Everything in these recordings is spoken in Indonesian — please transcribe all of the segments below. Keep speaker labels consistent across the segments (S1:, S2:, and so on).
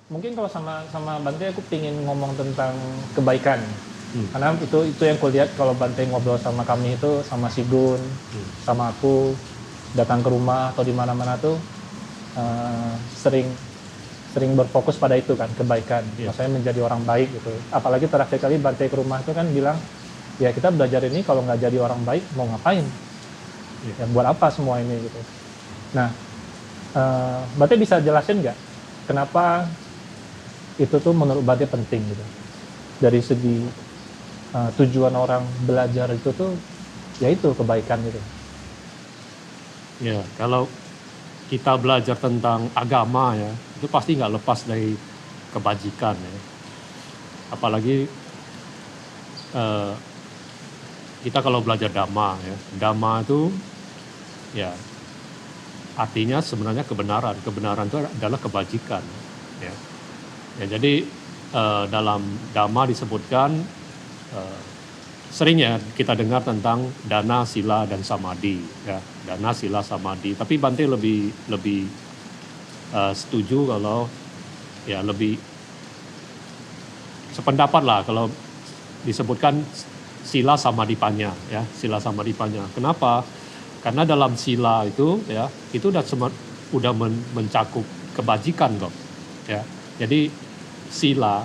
S1: Mungkin kalau sama Bante aku pingin ngomong tentang kebaikan. Karena itu yang kulihat kalau Bante ngobrol sama kami itu, sama Sigun, sama aku datang ke rumah atau di mana-mana tuh sering berfokus pada itu kan, kebaikan. Maksudnya menjadi orang baik gitu. Apalagi terakhir kali Bante ke rumah itu kan bilang, ya kita belajar ini kalau nggak jadi orang baik mau ngapain? Ya buat apa semua ini gitu. Nah, Bante bisa jelasin nggak kenapa itu tuh menurut Bante penting gitu? Dari segi tujuan orang belajar itu tuh, yaitu kebaikan gitu.
S2: Ya, kalau kita belajar tentang agama ya, itu pasti nggak lepas dari kebajikan ya. Apalagi kita kalau belajar dhamma ya, dhamma itu ya artinya sebenarnya kebenaran itu adalah kebajikan ya. Jadi dalam dhamma disebutkan sering ya kita dengar tentang dana, sila, dan samadhi ya, dana, sila, samadhi. Tapi Bante lebih setuju kalau ya lebih sependapat lah kalau disebutkan sila samadhipanya ya, sila samadhipanya. Kenapa? Karena dalam sila itu ya itu udah mencakup kebajikan kok ya. Jadi sila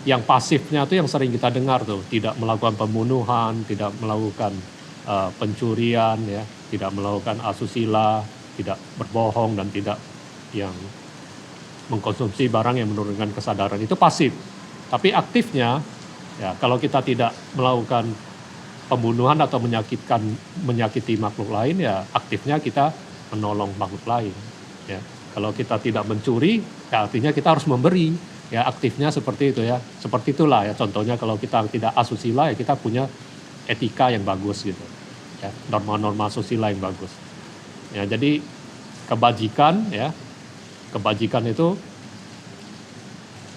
S2: yang pasifnya tuh yang sering kita dengar tuh, tidak melakukan pembunuhan, tidak melakukan pencurian ya, tidak melakukan asusila, tidak berbohong, dan tidak yang mengkonsumsi barang yang menurunkan kesadaran, itu pasif. Tapi aktifnya ya, kalau kita tidak melakukan pembunuhan atau menyakiti makhluk lain ya, aktifnya kita menolong makhluk lain ya. Kalau kita tidak mencuri ya artinya kita harus memberi. Ya aktifnya seperti itu ya, seperti itulah ya contohnya. Kalau kita tidak asusila ya kita punya etika yang bagus gitu ya, norma-norma asusila yang bagus ya. Jadi kebajikan ya, kebajikan itu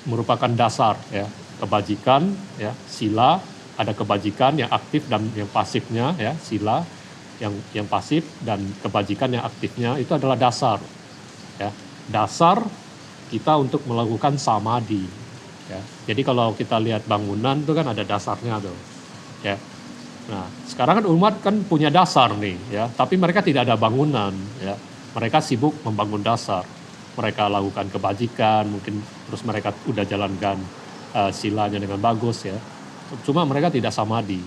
S2: merupakan dasar ya, kebajikan ya, sila, ada kebajikan yang aktif dan yang pasifnya ya, sila yang pasif dan kebajikan yang aktifnya itu adalah dasar ya, dasar kita untuk melakukan samadhi ya. Jadi kalau kita lihat bangunan itu kan ada dasarnya tuh ya. Nah sekarang kan umat kan punya dasar nih ya, tapi mereka tidak ada bangunan ya. Mereka sibuk membangun dasar, mereka lakukan kebajikan mungkin, terus mereka udah jalankan silanya dengan bagus ya, cuma mereka tidak samadhi,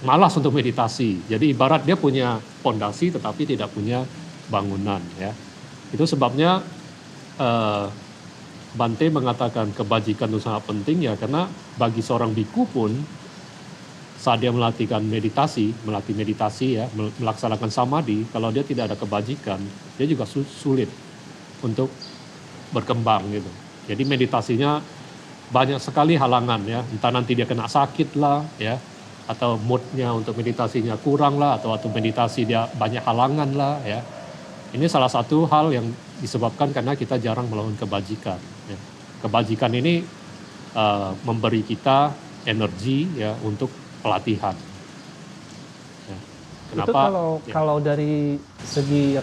S2: malas untuk meditasi. Jadi ibarat dia punya pondasi tetapi tidak punya bangunan ya. Itu sebabnya Bante mengatakan kebajikan itu sangat penting ya, karena bagi seorang biku pun saat dia melatih meditasi ya, melaksanakan samadhi, kalau dia tidak ada kebajikan, dia juga sulit untuk berkembang gitu. Jadi meditasinya banyak sekali halangan ya, entah nanti dia kena sakit lah ya, atau moodnya untuk meditasinya kurang lah, atau meditasi dia banyak halangan lah ya. Ini salah satu hal yang disebabkan karena kita jarang melakukan kebajikan ya. Kebajikan ini memberi kita energi ya untuk pelatihan ya. Kenapa?
S1: Itu kalau dari segi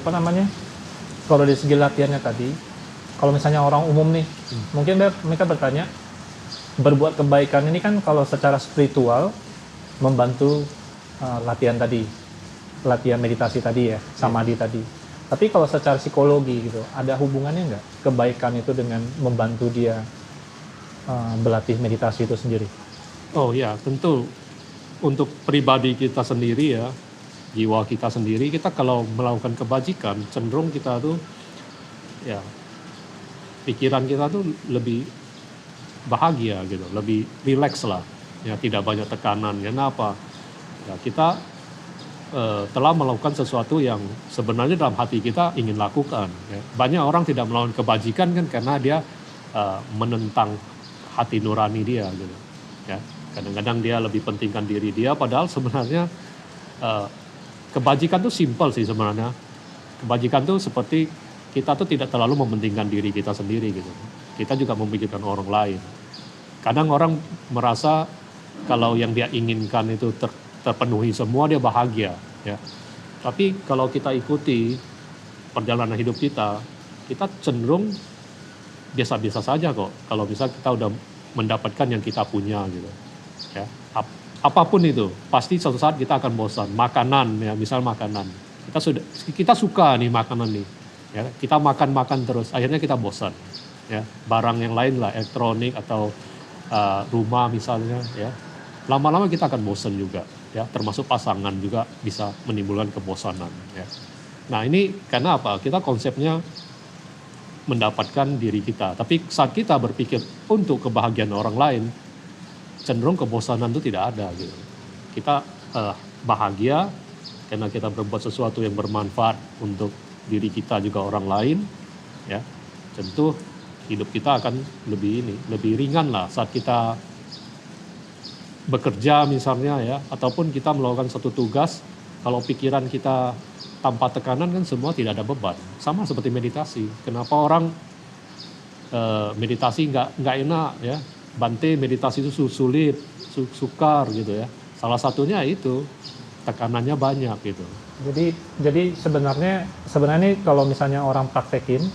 S1: kalau dari segi latihannya tadi, kalau misalnya orang umum nih, mungkin mereka bertanya, berbuat kebaikan ini kan kalau secara spiritual membantu latihan meditasi tadi ya, samadhi tadi. Tapi kalau secara psikologi gitu, ada hubungannya nggak kebaikan itu dengan membantu dia berlatih meditasi itu sendiri?
S2: Oh ya, tentu untuk pribadi kita sendiri ya, jiwa kita sendiri, kita kalau melakukan kebajikan, cenderung kita tuh ya, pikiran kita tuh lebih bahagia gitu, lebih rileks lah ya, tidak banyak tekanan. Kenapa? Ya kita telah melakukan sesuatu yang sebenarnya dalam hati kita ingin lakukan ya. Banyak orang tidak melakukan kebajikan kan karena dia menentang hati nurani dia gitu ya. Kadang-kadang dia lebih pentingkan diri dia, padahal sebenarnya kebajikan tuh simpel sih sebenarnya. Kebajikan tuh seperti kita tuh tidak terlalu mementingkan diri kita sendiri gitu. Kita juga memikirkan orang lain. Kadang orang merasa kalau yang dia inginkan itu terpenuhi semua, dia bahagia ya. Tapi kalau kita ikuti perjalanan hidup kita cenderung biasa-biasa saja kok. Kalau bisa kita udah mendapatkan yang kita punya gitu. Ya, apapun itu, pasti suatu saat kita akan bosan. Makanan ya, misal makanan. Kita suka nih makanan nih. Ya, kita makan terus, akhirnya kita bosan. Ya, barang yang lain lah, elektronik atau rumah misalnya ya. Lama-lama kita akan bosan juga ya, termasuk pasangan juga bisa menimbulkan kebosanan ya. Nah, ini karena apa? Kita konsepnya mendapatkan diri kita. Tapi saat kita berpikir untuk kebahagiaan orang lain, cenderung kebosanan itu tidak ada gitu. Kita bahagia karena kita berbuat sesuatu yang bermanfaat untuk diri kita juga orang lain, ya. Tentu hidup kita akan lebih ringan lah saat kita bekerja misalnya ya, ataupun kita melakukan satu tugas. Kalau pikiran kita tanpa tekanan kan semua tidak ada beban. Sama seperti meditasi. Kenapa orang meditasi nggak enak ya? Bante meditasi itu sulit, sukar gitu ya. Salah satunya itu tekanannya banyak gitu.
S1: Jadi sebenarnya kalau misalnya orang praktekin,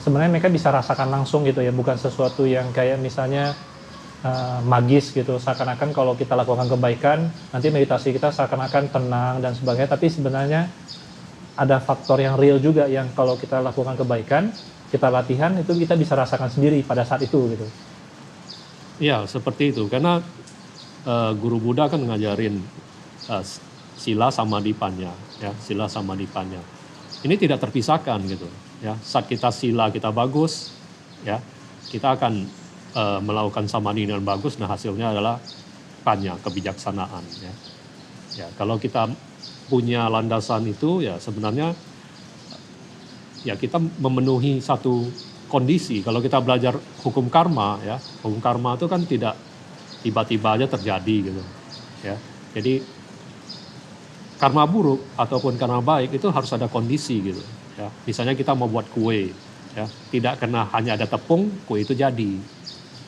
S1: sebenarnya mereka bisa rasakan langsung gitu ya, bukan sesuatu yang kayak misalnya magis gitu, seakan-akan kalau kita lakukan kebaikan nanti meditasi kita seakan-akan tenang dan sebagainya, tapi sebenarnya ada faktor yang real juga yang kalau kita lakukan kebaikan, kita latihan itu kita bisa rasakan sendiri pada saat itu gitu.
S2: Iya, seperti itu, karena guru Buddha kan ngajarin sila samadipanya ya, sila samadipanya. Ini tidak terpisahkan gitu ya. Saat kita sila kita bagus ya, kita akan melakukan samadhi dengan bagus, nah hasilnya adalah panya, kebijaksanaan ya. Ya, kalau kita punya landasan itu ya sebenarnya ya kita memenuhi satu kondisi. Kalau kita belajar hukum karma ya, hukum karma itu kan tidak tiba-tiba aja terjadi gitu ya. Jadi karma buruk ataupun karma baik itu harus ada kondisi gitu ya. Misalnya kita mau buat kue ya, tidak karena hanya ada tepung kue itu jadi.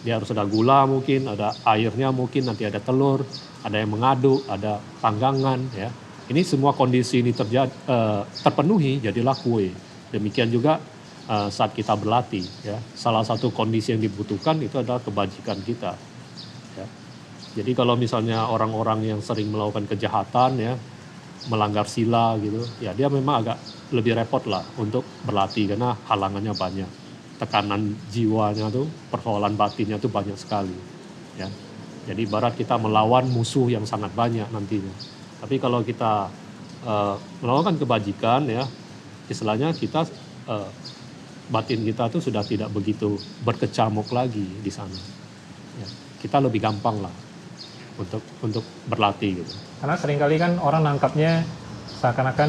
S2: Dia harus ada gula mungkin, ada airnya mungkin, nanti ada telur, ada yang mengaduk, ada panggangan ya. Ini semua kondisi ini terpenuhi, jadilah kue. Demikian juga saat kita berlatih ya. Salah satu kondisi yang dibutuhkan itu adalah kebajikan kita. Ya. Jadi kalau misalnya orang-orang yang sering melakukan kejahatan ya, melanggar sila gitu, ya dia memang agak lebih repot lah untuk berlatih karena halangannya banyak. Tekanan jiwanya tuh, persoalan batinnya tuh banyak sekali ya. Jadi ibarat kita melawan musuh yang sangat banyak nantinya. Tapi kalau kita melakukan kebajikan ya, istilahnya kita batin kita tuh sudah tidak begitu berkecamuk lagi di sana ya. Kita lebih gampang lah untuk berlatih gitu.
S1: Karena seringkali kan orang nangkapnya seakan-akan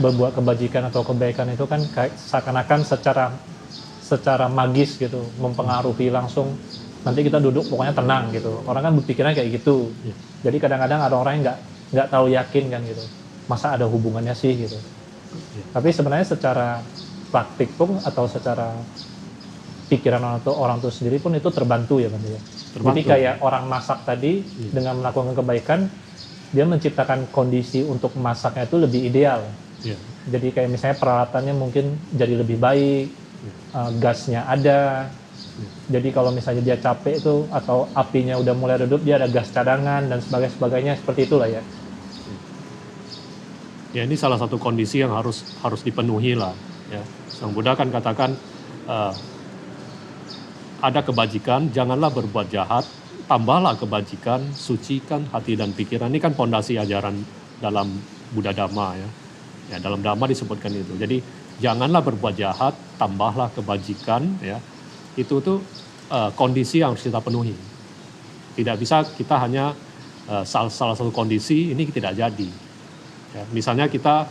S1: berbuat kebajikan atau kebaikan itu kan seakan-akan secara magis gitu, mempengaruhi langsung. Nanti kita duduk pokoknya tenang gitu. Orang kan berpikirnya kayak gitu. Ya. Jadi kadang-kadang ada orang yang nggak tahu yakin kan gitu. Masa ada hubungannya sih gitu. Ya. Tapi sebenarnya secara praktik pun atau secara pikiran orang itu sendiri pun itu terbantu ya Bang ya. Jadi kayak orang masak tadi dengan melakukan kebaikan, dia menciptakan kondisi untuk masaknya itu lebih ideal. Ya. Jadi kayak misalnya peralatannya mungkin jadi lebih baik. Gasnya ada, jadi kalau misalnya dia capek itu atau apinya udah mulai redup, dia ada gas cadangan dan sebagainya seperti itulah ya.
S2: Ya ini salah satu kondisi yang harus dipenuhi lah ya. Sang Buddha kan katakan ada kebajikan, janganlah berbuat jahat, tambahlah kebajikan, sucikan hati dan pikiran. Ini kan pondasi ajaran dalam Buddha Dhamma ya. Ya dalam Dhamma disebutkan itu. Jadi janganlah berbuat jahat, tambahlah kebajikan ya. Itu tuh kondisi yang harus kita penuhi. Tidak bisa kita hanya salah satu kondisi ini tidak jadi. Ya, misalnya kita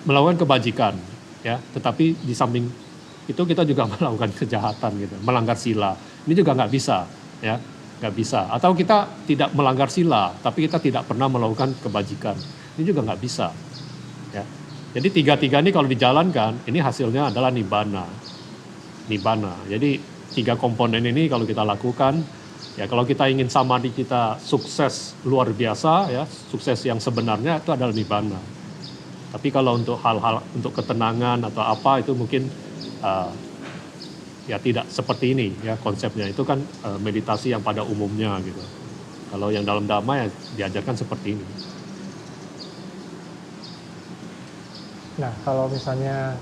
S2: melakukan kebajikan ya, tetapi di samping itu kita juga melakukan kejahatan gitu, melanggar sila. Ini juga nggak bisa ya, nggak bisa. Atau kita tidak melanggar sila, tapi kita tidak pernah melakukan kebajikan. Ini juga nggak bisa. Ya. Jadi tiga-tiga ini kalau dijalankan, ini hasilnya adalah nibbana. Nibbana. Jadi tiga komponen ini kalau kita lakukan, ya kalau kita ingin samadhi kita sukses luar biasa, ya sukses yang sebenarnya itu adalah nibbana. Tapi kalau untuk hal-hal untuk ketenangan atau apa itu mungkin ya tidak seperti ini ya konsepnya. Itu kan meditasi yang pada umumnya gitu. Kalau yang dalam Dhamma ya diajarkan seperti ini.
S1: Nah, kalau misalnya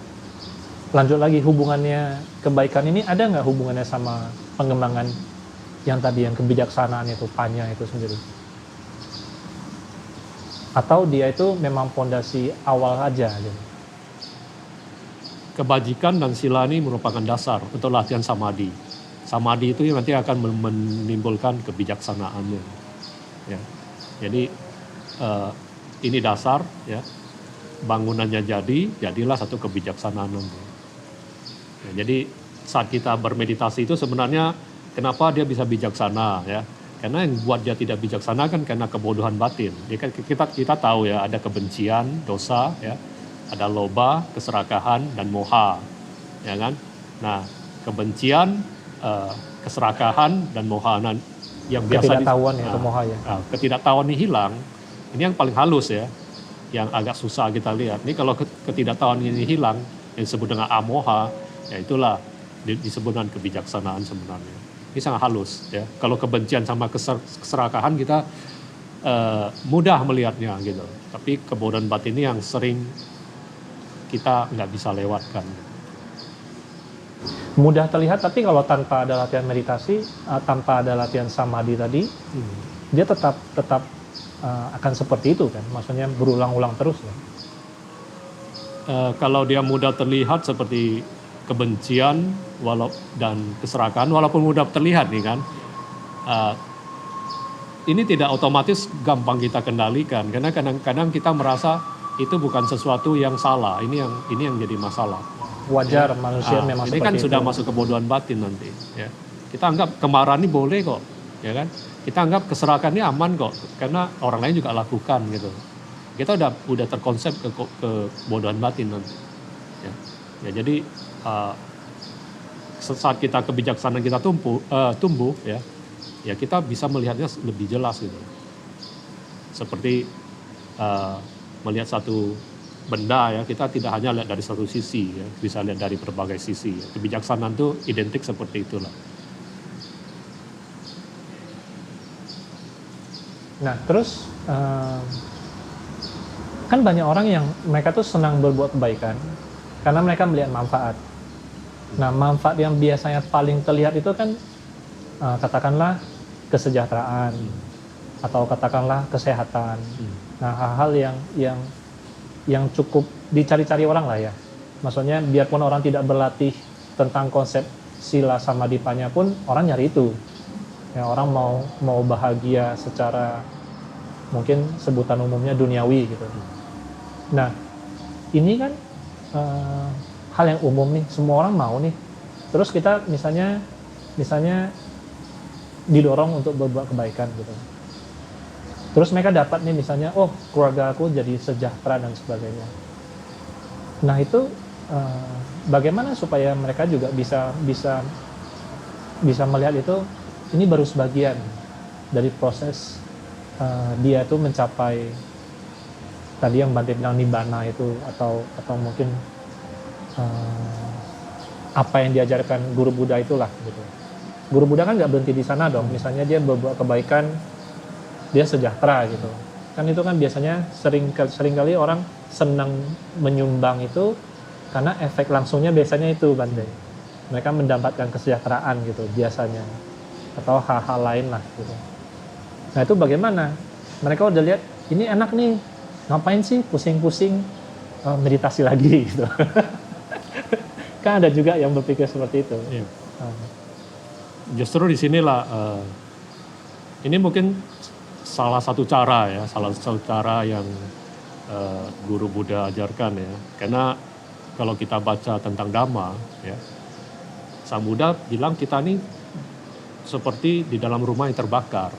S1: lanjut lagi hubungannya kebaikan ini ada nggak hubungannya sama pengembangan yang tadi yang kebijaksanaan itu, panya itu sendiri? Atau dia itu memang pondasi awal aja gitu?
S2: Kebajikan dan sila ini merupakan dasar untuk latihan samadhi. Samadhi itu nanti akan menimbulkan kebijaksanaannya. Ya. Jadi ini dasar ya. Bangunannya jadilah satu kebijaksanaan nanti. Ya, jadi saat kita bermeditasi itu sebenarnya kenapa dia bisa bijaksana ya? Karena yang buat dia tidak bijaksana kan karena kebodohan batin. Ya, kita tahu ya ada kebencian, dosa ya, ada loba, keserakahan dan moha, ya kan? Nah kebencian, keserakahan dan moha yang biasa
S1: ketidaktahuan itu moha ya.
S2: Ketidaktahuan ini hilang. Ini yang paling halus ya. Yang agak susah kita lihat. Ini kalau ketidaktahuan ini hilang, yang disebut dengan amoha, ya itulah disebut dengan kebijaksanaan sebenarnya. Ini sangat halus ya. Kalau kebencian sama keserakahan kita mudah melihatnya gitu. Tapi kebodohan batin ini yang sering kita nggak bisa lewatkan.
S1: Mudah terlihat, tapi kalau tanpa ada latihan meditasi, tanpa ada latihan samadhi tadi, dia tetap akan seperti itu kan, maksudnya berulang-ulang terus ya.
S2: Kalau dia mudah terlihat seperti kebencian dan keserakahan, walaupun mudah terlihat nih kan, ini tidak otomatis gampang kita kendalikan karena kadang-kadang kita merasa itu bukan sesuatu yang salah, ini yang jadi masalah.
S1: Wajar ya. Manusia memang
S2: ini
S1: seperti
S2: kan
S1: itu.
S2: Sudah masuk kebodohan batin nanti ya. Kita anggap kemarahan ini boleh kok ya kan, kita anggap keserakahan ini aman kok karena orang lain juga lakukan gitu. Kita udah terkonsep ke kebodohan batin nanti ya jadi saat kita kebijaksanaan kita tumbuh ya kita bisa melihatnya lebih jelas gitu, seperti melihat satu benda ya, kita tidak hanya lihat dari satu sisi ya, bisa lihat dari berbagai sisi ya. Kebijaksanaan itu identik seperti itulah.
S1: Nah terus kan banyak orang yang mereka tuh senang berbuat kebaikan karena mereka melihat manfaat. Nah manfaat yang biasanya paling terlihat itu kan katakanlah kesejahteraan atau katakanlah kesehatan. Nah hal-hal yang cukup dicari-cari orang lah ya. Maksudnya biarpun orang tidak berlatih tentang konsep sila samadhipanya pun orang nyari itu. Ya, orang mau bahagia secara mungkin sebutan umumnya duniawi gitu. Nah ini kan hal yang umum nih, semua orang mau nih. Terus kita misalnya didorong untuk berbuat kebaikan gitu. Terus mereka dapat nih misalnya, oh keluarga aku jadi sejahtera dan sebagainya. Nah itu bagaimana supaya mereka juga bisa melihat itu, ini baru sebagian dari proses dia tuh mencapai tadi yang Bante bilang nibbana itu atau mungkin apa yang diajarkan guru Buddha itulah gitu. Guru Buddha kan nggak berhenti di sana dong. Misalnya dia berbuat kebaikan, dia sejahtera gitu. Kan itu kan biasanya sering kali orang senang menyumbang itu karena efek langsungnya biasanya itu Bante. Mereka mendapatkan kesejahteraan gitu biasanya. Atau hal-hal lain lah gitu. Nah itu bagaimana? Mereka udah lihat ini enak nih, ngapain sih pusing-pusing meditasi lagi gitu. Kan ada juga yang berpikir seperti itu.
S2: Iya. Justru di sinilah ini mungkin salah satu cara yang guru Buddha ajarkan ya. Karena kalau kita baca tentang Dhamma ya, Sang Buddha bilang kita ini seperti di dalam rumah yang terbakar.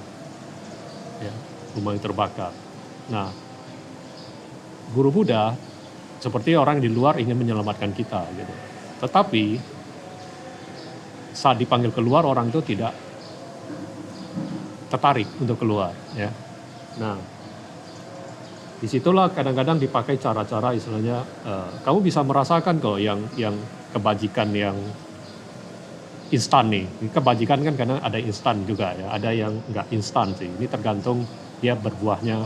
S2: Ya, rumah yang terbakar. Nah, guru Buddha seperti orang di luar ingin menyelamatkan kita gitu. Tetapi saat dipanggil keluar orang itu tidak tertarik untuk keluar ya. Nah, disitulah kadang-kadang dipakai cara-cara istilahnya kamu bisa merasakan kok yang kebajikan yang instan nih. Ini kebajikan kan karena ada instan juga ya, ada yang nggak instan sih. Ini tergantung dia berbuahnya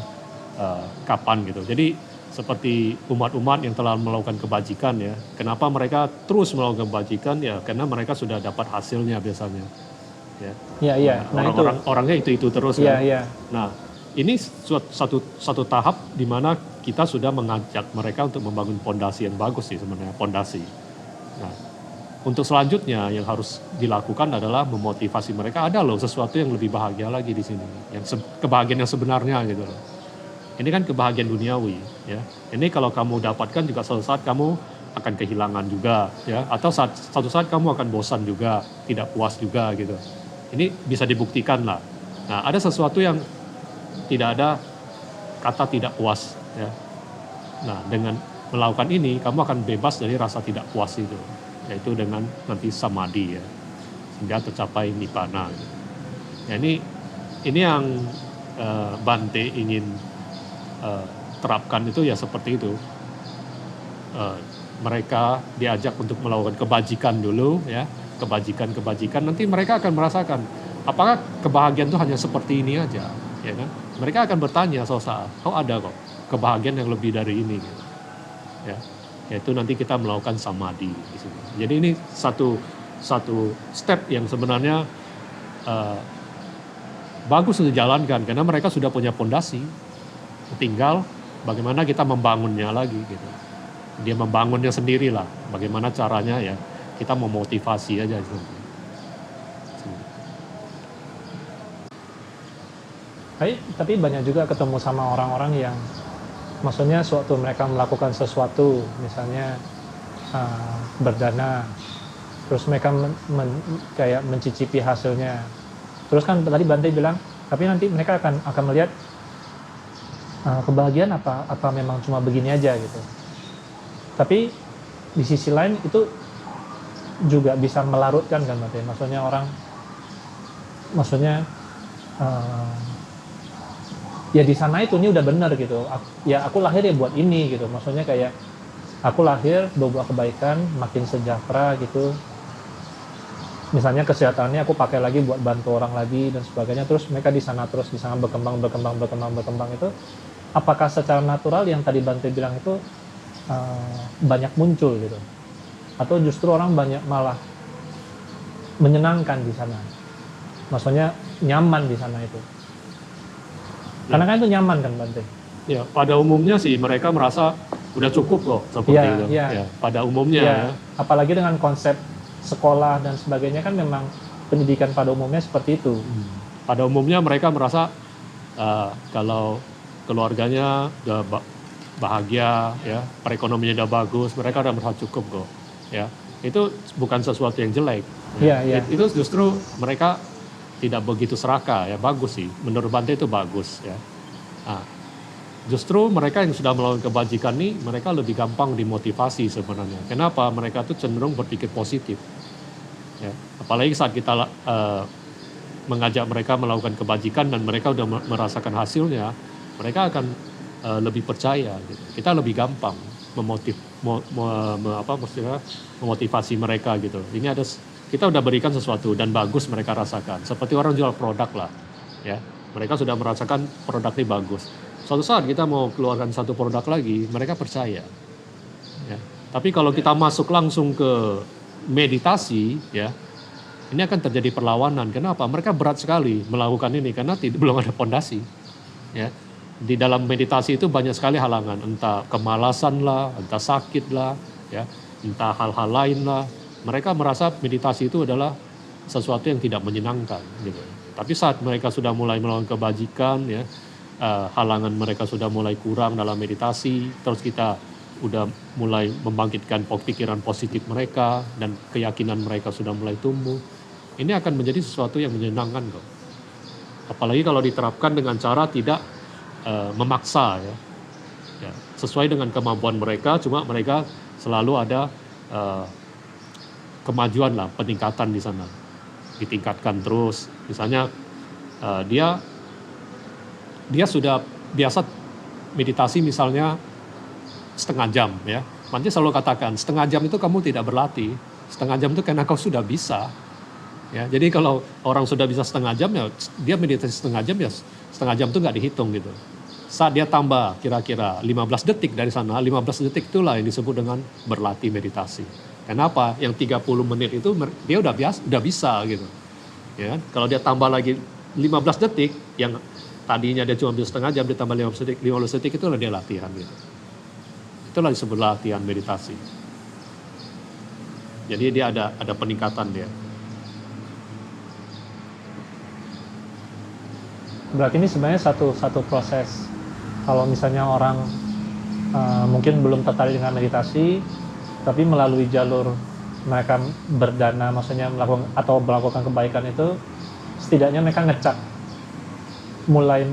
S2: kapan gitu. Jadi seperti umat-umat yang telah melakukan kebajikan ya, kenapa mereka terus melakukan kebajikan ya? Karena mereka sudah dapat hasilnya biasanya. Ya.
S1: Iya. Nah,
S2: orangnya itu terus
S1: kan.
S2: Iya. Nah, ini satu tahap di mana kita sudah mengajak mereka untuk membangun pondasi yang bagus sih sebenarnya, pondasi. Nah, untuk selanjutnya yang harus dilakukan adalah memotivasi mereka, ada loh sesuatu yang lebih bahagia lagi di sini, yang kebahagiaan yang sebenarnya gitu loh. Ini kan kebahagiaan duniawi ya. Ini kalau kamu dapatkan juga suatu saat kamu akan kehilangan juga ya, atau suatu saat kamu akan bosan juga, tidak puas juga gitu. Ini bisa dibuktikan lah. Nah, ada sesuatu yang tidak ada kata tidak puas ya. Nah, dengan melakukan ini kamu akan bebas dari rasa tidak puas itu, yaitu dengan nanti samadhi ya, sehingga tercapai nibbana. Ya, ini yang Bante ingin terapkan itu ya seperti itu. Mereka diajak untuk melakukan kebajikan dulu ya, kebajikan, nanti mereka akan merasakan apakah kebahagiaan itu hanya seperti ini aja, ya kan? Mereka akan bertanya suatu saat, oh ada kok kebahagiaan yang lebih dari ini, gitu. Ya, yaitu nanti kita melakukan samadhi di sini. Jadi ini satu step yang sebenarnya bagus untuk dijalankan karena mereka sudah punya pondasi, tinggal bagaimana kita membangunnya lagi gitu. Dia membangunnya sendiri lah, bagaimana caranya ya kita memotivasi aja gitu.
S1: Tapi banyak juga ketemu sama orang-orang yang maksudnya suatu mereka melakukan sesuatu, misalnya berdana, terus mereka kayak mencicipi hasilnya. Terus kan tadi Bante bilang, tapi nanti mereka akan melihat kebahagiaan apa memang cuma begini aja gitu. Tapi di sisi lain itu juga bisa melarutkan kan Bante. Maksudnya ya di sana itu ini udah benar gitu. Ya aku lahir ya buat ini gitu. Maksudnya kayak aku lahir berbuat kebaikan, makin sejahtera gitu. Misalnya kesehatannya aku pakai lagi buat bantu orang lagi dan sebagainya. Terus mereka di sana berkembang itu. Apakah secara natural yang tadi Bante bilang itu banyak muncul gitu? Atau justru orang banyak malah menyenangkan di sana? Maksudnya nyaman di sana itu? Karena kan itu nyaman kan Bante?
S2: Ya, pada umumnya sih mereka merasa udah cukup kok seperti itu. Ya, pada umumnya. Ya.
S1: Apalagi dengan konsep sekolah dan sebagainya kan memang pendidikan pada umumnya seperti itu.
S2: Pada umumnya mereka merasa kalau keluarganya udah bahagia, ya, perekonomiannya udah bagus, mereka udah merasa cukup kok. Ya, itu bukan sesuatu yang jelek.
S1: Ya.
S2: Itu justru mereka tidak begitu serakah, ya bagus sih. Menurut Bante itu bagus ya. Nah, justru mereka yang sudah melakukan kebajikan ini, mereka lebih gampang dimotivasi sebenarnya. Kenapa? Mereka tuh cenderung berpikir positif. Ya, apalagi saat kita mengajak mereka melakukan kebajikan dan mereka udah merasakan hasilnya, mereka akan lebih percaya. Gitu. Kita lebih gampang memotivasi mereka gitu. Ini kita udah berikan sesuatu dan bagus mereka rasakan. Seperti orang jual produk lah, ya. Mereka sudah merasakan produk ini bagus. Suatu saat kita mau keluarkan satu produk lagi, mereka percaya. Ya. Tapi kalau kita masuk langsung ke meditasi, ya, ini akan terjadi perlawanan. Kenapa? Mereka berat sekali melakukan ini karena belum ada pondasi. Ya. Di dalam meditasi itu banyak sekali halangan, entah kemalasan lah, entah sakit lah, ya, entah hal-hal lain lah. Mereka merasa meditasi itu adalah sesuatu yang tidak menyenangkan gitu. Tapi saat mereka sudah mulai melakukan kebajikan ya, halangan mereka sudah mulai kurang dalam meditasi, terus kita udah mulai membangkitkan pikiran positif mereka dan keyakinan mereka sudah mulai tumbuh. Ini akan menjadi sesuatu yang menyenangkan kok. Apalagi kalau diterapkan dengan cara tidak memaksa ya. Sesuai dengan kemampuan mereka, cuma mereka selalu ada kemajuan lah, peningkatan di sana, ditingkatkan terus. Misalnya dia sudah biasa meditasi misalnya setengah jam ya. Nanti selalu katakan setengah jam itu kamu tidak berlatih, setengah jam itu karena kau sudah bisa. Ya, jadi kalau orang sudah bisa setengah jam ya dia meditasi setengah jam ya setengah jam itu nggak dihitung gitu. Saat dia tambah kira-kira 15 detik dari sana, 15 detik itulah yang disebut dengan berlatih meditasi. Kenapa? Yang 30 menit itu dia udah bisa gitu. Ya, kalau dia tambah lagi 15 detik yang tadinya dia cuma bisa setengah jam ditambah 15 detik itulah dia latihan gitu. Itulah disebut latihan meditasi. Jadi dia ada peningkatan dia.
S1: Berarti ini sebenarnya satu proses. Kalau misalnya orang mungkin belum tertarik dengan meditasi, tapi melalui jalur mereka berdana, maksudnya melakukan kebaikan itu, setidaknya mereka ngecak, mulai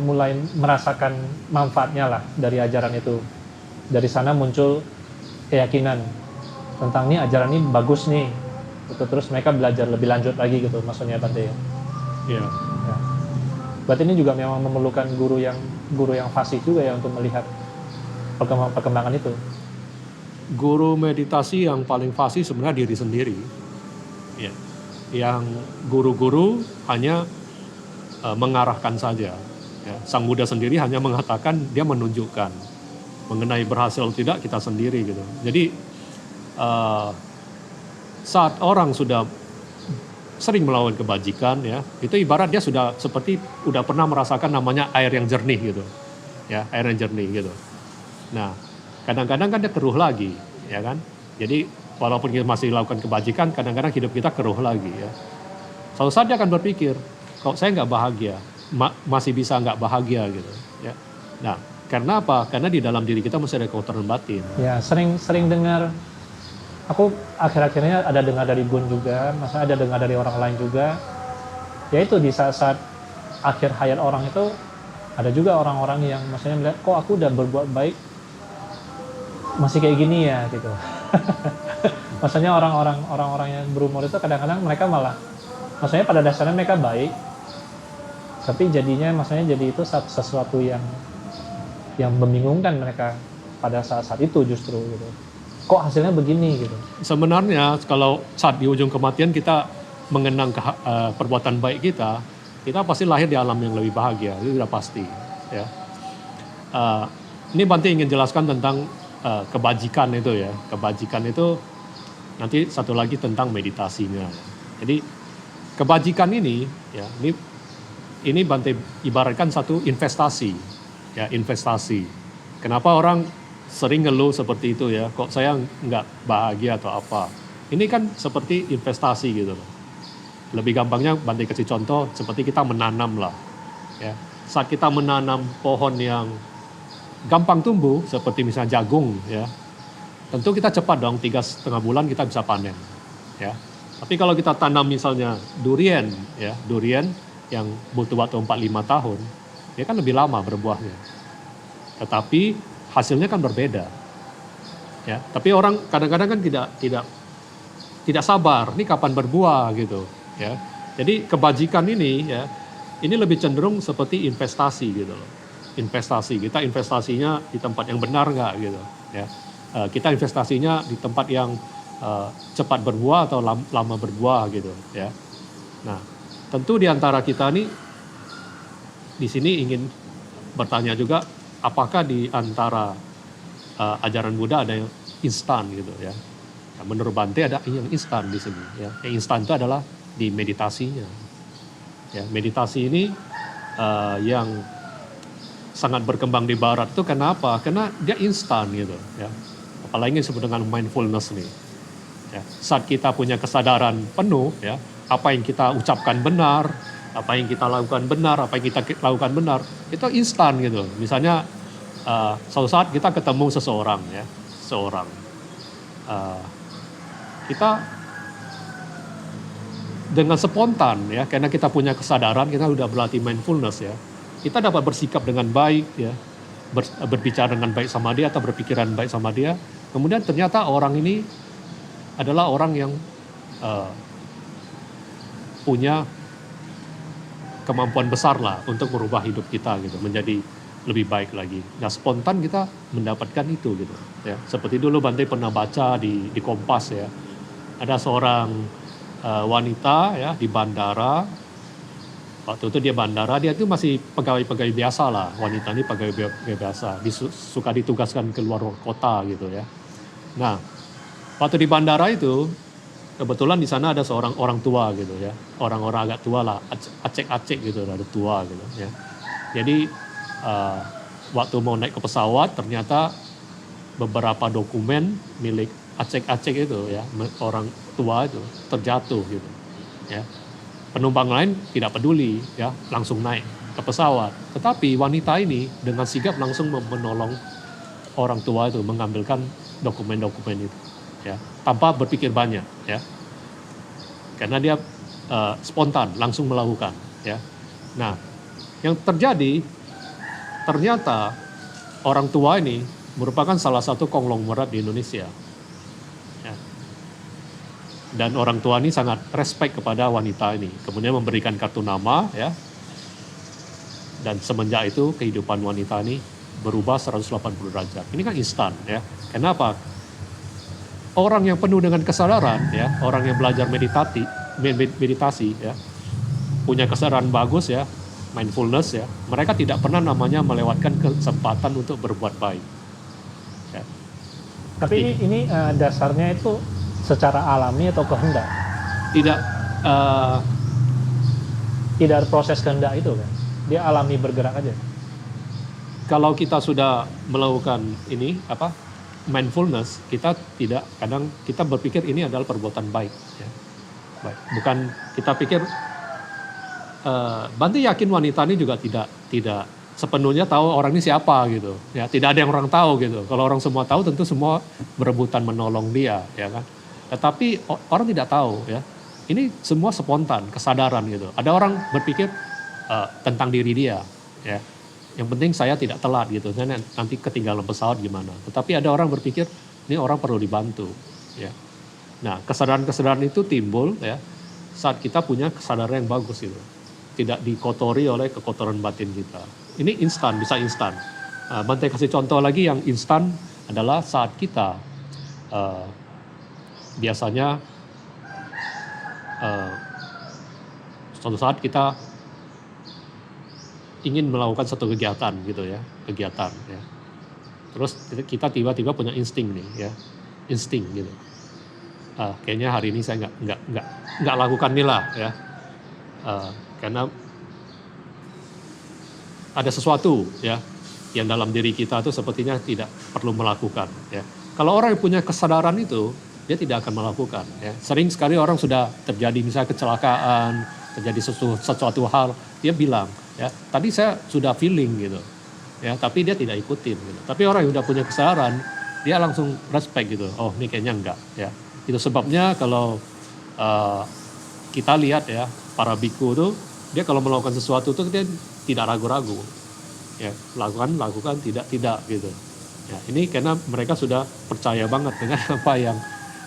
S1: merasakan manfaatnya lah dari ajaran itu. Dari sana muncul keyakinan tentang nih ajaran ini bagus nih, gitu. Terus mereka belajar lebih lanjut lagi gitu, maksudnya Bante ya.
S2: Iya.
S1: Ya. Berarti ini juga memang memerlukan guru yang fasih juga ya untuk melihat perkembangan itu.
S2: Guru meditasi yang paling fasih sebenarnya diri sendiri. Ya. Yang guru-guru hanya mengarahkan saja. Ya. Sang Buddha sendiri hanya mengatakan, dia menunjukkan. Mengenai berhasil atau tidak kita sendiri gitu. Jadi saat orang sudah sering melakukan kebajikan ya, itu ibarat dia sudah pernah merasakan namanya air yang jernih gitu. Ya, air yang jernih gitu. Nah, kadang-kadang kan dia keruh lagi, ya kan? Jadi walaupun kita masih lakukan kebajikan, kadang-kadang hidup kita keruh lagi ya. Suatu saat dia akan berpikir, kok saya nggak bahagia, masih bisa nggak bahagia gitu. Ya. Nah, karena apa? Karena di dalam diri kita masih ada kotoran batin.
S1: Ya, sering dengar. Aku akhir-akhirnya ada dengar dari Gun juga, maksudnya ada dengar dari orang lain juga. Yaitu di saat-saat akhir hayat orang itu ada juga orang-orang yang maksudnya melihat, kok aku udah berbuat baik masih kayak gini ya gitu. Maksudnya orang-orang yang berumur itu kadang-kadang mereka malah, maksudnya pada dasarnya mereka baik, tapi jadinya maksudnya jadi itu sesuatu yang membingungkan mereka pada saat-saat itu justru gitu. Kok hasilnya begini gitu.
S2: Sebenarnya kalau saat di ujung kematian kita mengenang perbuatan baik kita pasti lahir di alam yang lebih bahagia, itu sudah pasti. Ya. Ini Bante ingin jelaskan tentang kebajikan itu ya. Kebajikan itu nanti satu lagi tentang meditasinya. Jadi kebajikan ini ya, ini Bante ibaratkan satu investasi. Ya, investasi. Kenapa orang sering ngeluh seperti itu ya, kok saya nggak bahagia atau apa. Ini kan seperti investasi gitu loh. Lebih gampangnya Bante kasih contoh seperti kita menanam lah. Ya. Saat kita menanam pohon yang gampang tumbuh, seperti misalnya jagung ya, tentu kita cepat dong, 3,5 bulan kita bisa panen. Ya. Tapi kalau kita tanam misalnya durian ya, durian yang butuh waktu 4-5 tahun, dia kan lebih lama berbuahnya. Tetapi hasilnya kan berbeda. Ya, tapi orang kadang-kadang kan tidak sabar, ini kapan berbuah gitu, ya. Jadi kebajikan ini ya, ini lebih cenderung seperti investasi gitu loh. Investasi, kita investasinya di tempat yang benar nggak gitu, ya. Kita investasinya di tempat yang cepat berbuah atau lama berbuah gitu, ya. Nah, tentu di antara kita nih di sini ingin bertanya juga, apakah di antara ajaran Buddha ada yang instan gitu ya? Nah, menurut Bante ada yang instan di sini. Ya. Yang instan itu adalah di meditasinya. Ya, meditasi ini yang sangat berkembang di Barat itu kenapa? Karena dia instan gitu. Ya. Apalagi disebut dengan mindfulness nih. Ya. Saat kita punya kesadaran penuh, ya, apa yang kita ucapkan benar, apa yang kita lakukan benar, apa yang kita lakukan benar, itu instan gitu. Misalnya suatu saat kita ketemu seseorang ya, kita dengan spontan ya, karena kita punya kesadaran, kita sudah berlatih mindfulness ya, kita dapat bersikap dengan baik ya, berbicara dengan baik sama dia atau berpikiran baik sama dia. Kemudian ternyata orang ini adalah orang yang punya kemampuan besar lah untuk merubah hidup kita gitu, menjadi lebih baik lagi. Nah, spontan kita mendapatkan itu gitu ya. Seperti dulu Bante pernah baca di Kompas ya. Ada seorang wanita ya di bandara. Waktu itu dia bandara, dia itu masih pegawai-pegawai biasa lah. Wanita ini pegawai biasa, suka ditugaskan ke luar kota gitu ya. Nah, waktu di bandara itu kebetulan di sana ada seorang orang tua gitu ya. Orang-orang agak tua lah, acek-acek gitu, ada tua gitu ya. Jadi waktu mau naik ke pesawat ternyata beberapa dokumen milik acek-acek itu ya, orang tua itu terjatuh gitu ya. Penumpang lain tidak peduli ya, langsung naik ke pesawat. Tetapi wanita ini dengan sigap langsung menolong orang tua itu mengambilkan dokumen-dokumen itu ya, tanpa berpikir banyak ya. Karena dia spontan langsung melakukan ya. Nah, yang terjadi ternyata orang tua ini merupakan salah satu konglomerat di Indonesia. Ya. Dan orang tua ini sangat respect kepada wanita ini. Kemudian memberikan kartu nama ya. Dan semenjak itu kehidupan wanita ini berubah 180 derajat. Ini kan instan ya. Kenapa? Orang yang penuh dengan kesadaran ya, orang yang belajar meditasi ya, punya kesadaran bagus ya, mindfulness ya, mereka tidak pernah namanya melewatkan kesempatan untuk berbuat baik. Ya.
S1: Tapi ini dasarnya itu secara alami atau kehendak?
S2: Tidak.
S1: Tidak ada proses kehendak itu kan? Dia alami bergerak aja.
S2: Kalau kita sudah melakukan ini mindfulness, kita tidak, kadang kita berpikir ini adalah perbuatan baik. Ya. Baik. Bukan kita pikir. Bante yakin wanita ini juga tidak sepenuhnya tahu orang ini siapa gitu ya, tidak ada yang orang tahu gitu. Kalau orang semua tahu tentu semua berebutan menolong dia ya kan. Tetapi orang tidak tahu ya, ini semua spontan, kesadaran gitu. Ada orang berpikir tentang diri dia ya, yang penting saya tidak telat gitu, nanti ketinggalan pesawat gimana. Tetapi ada orang berpikir ini orang perlu dibantu ya. Nah, kesadaran itu timbul ya saat kita punya kesadaran yang bagus gitu, tidak dikotori oleh kekotoran batin kita. Ini instan, bisa instan. Bante kasih contoh lagi yang instan adalah saat kita biasanya suatu saat kita ingin melakukan satu kegiatan gitu ya, Terus kita tiba-tiba punya insting nih ya, insting gitu. Kayaknya hari ini saya nggak lakukan nih lah ya. Karena ada sesuatu ya yang dalam diri kita tuh sepertinya tidak perlu melakukan ya. Kalau orang yang punya kesadaran itu, dia tidak akan melakukan ya. Sering sekali orang sudah terjadi misalnya kecelakaan, terjadi sesuatu hal, dia bilang ya, tadi saya sudah feeling gitu ya, tapi dia tidak ikutin gitu. Tapi orang yang udah punya kesadaran, dia langsung respect gitu. Oh, ini kayaknya enggak ya. Itu sebabnya kalau kita lihat ya, para biku tuh, dia kalau melakukan sesuatu tuh dia tidak ragu-ragu ya, lakukan tidak gitu ya. Ini karena mereka sudah percaya banget dengan apa yang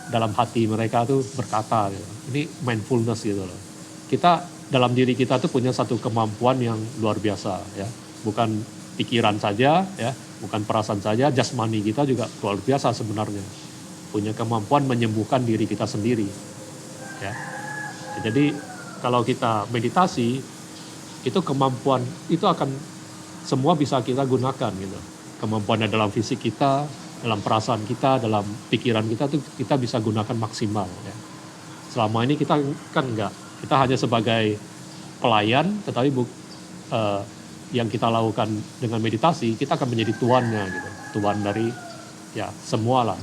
S2: dalam hati mereka tuh berkata gitu. Ini mindfulness gitu loh. Kita dalam diri kita tuh punya satu kemampuan yang luar biasa ya, bukan pikiran saja ya, bukan perasaan saja, jasmani kita juga luar biasa sebenarnya, punya kemampuan menyembuhkan diri kita sendiri ya. Jadi kalau kita meditasi, itu kemampuan itu akan semua bisa kita gunakan gitu. Kemampuannya dalam fisik kita, dalam perasaan kita, dalam pikiran kita tuh kita bisa gunakan maksimal ya. Selama ini kita kan enggak, kita hanya sebagai pelayan, tetapi yang kita lakukan dengan meditasi, kita akan menjadi tuannya gitu. Tuan dari ya semua lah.